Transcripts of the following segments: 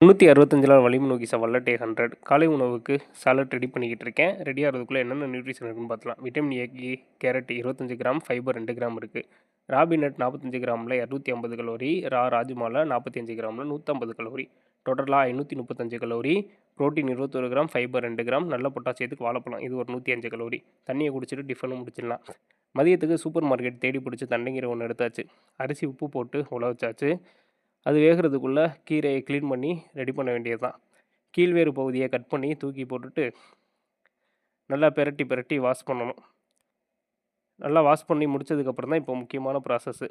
365 வலிமை நோக்கி வல்லட்டே 100 காலை உணவுக்கு சாலட் ரெடி பண்ணிக்கிட்டு இருக்கேன். ரெடி ஆகிறதுக்குள்ளே என்னென்ன நியூட்ரிஷன் இருக்குன்னு பார்த்துலாம். Vitamin A carrot 25 gram, fibre 2 gram இருக்குது. ராபி நட் 45 கிராமில் 250 கலோரி, ராஜ்மாவில் 45 கிராமில் 150 கலோரி, டோட்டலாக 535 calorie. Protein 21 gram, fibre 2 gram, நல்ல பொட்டாசியத்துக்கு வாழைப்பழம் இது ஒரு 105 கலோரி. தண்ணியை குடிச்சிட்டு டிஃபனும் முடிச்சிடலாம். மதியத்துக்கு சூப்பர் மார்க்கெட் தேடி பிடிச்சி தண்டைங்கிற ஒன்று எடுத்தாச்சு. அரிசி உப்பு போட்டு உழ வச்சாச்சு. அது வேகிறதுக்குள்ளே கீரையை க்ளீன் பண்ணி ரெடி பண்ண வேண்டியது தான். கீழ்வேறு பகுதியை கட் பண்ணி தூக்கி போட்டுட்டு நல்லா பெரட்டி வாஷ் பண்ணணும். நல்லா வாஷ் பண்ணி முடித்ததுக்கப்புறம் தான் இப்போ முக்கியமான ப்ராசஸ்ஸு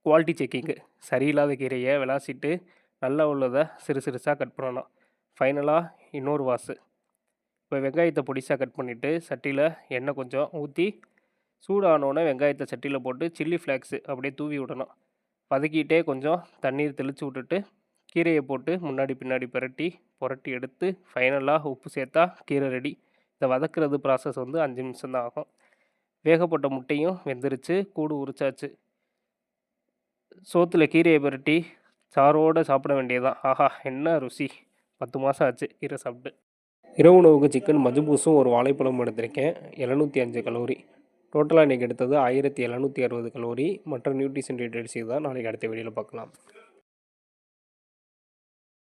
குவாலிட்டி செக்கிங்கு. சரியில்லாத கீரையை விளாசிட்டு நல்லா உள்ளதை சிறுசாக கட் பண்ணணும். ஃபைனலாக இன்னொரு வாஷு. இப்போ வெங்காயத்தை பொடிசாக கட் பண்ணிவிட்டு சட்டியில் எண்ணெய் கொஞ்சம் ஊற்றி சூடானோடனே வெங்காயத்தை சட்டியில் போட்டு சில்லி ஃப்ளேக்ஸு அப்படியே தூவி விடணும். வதக்கிட்டே கொஞ்சம் தண்ணீர் தெளித்து விட்டுட்டு கீரையை போட்டு முன்னாடி பின்னாடி புரட்டி எடுத்து ஃபைனலாக உப்பு சேர்த்தா கீரை ரெடி. இதை வதக்கிறது ப்ராசஸ் 5 நிமிஷம் தான் ஆகும். வேகப்பட்ட முட்டையும் வெந்துருச்சு, கூடு உரிச்சாச்சு. சோத்தில் கீரையை புரட்டி சாரோடு சாப்பிட வேண்டியதுதான். ஆஹா என்ன ருசி! 10 மாதம் ஆச்சு கீரை சாப்பிட்டு. இரவு உணவுக்கு சிக்கன் மஜ்பூஸும் ஒரு வாழைப்பழம் எடுத்திருக்கேன். 705 கலோரி. டோட்டலாக இன்றைக்கி எடுத்தது 1760 கலோரி. மற்ற நியூட்ரிஷன் டீட்டெயில்ஸ் தான் நாளைக்கு அடுத்த வீடியோவில் பார்க்கலாம்.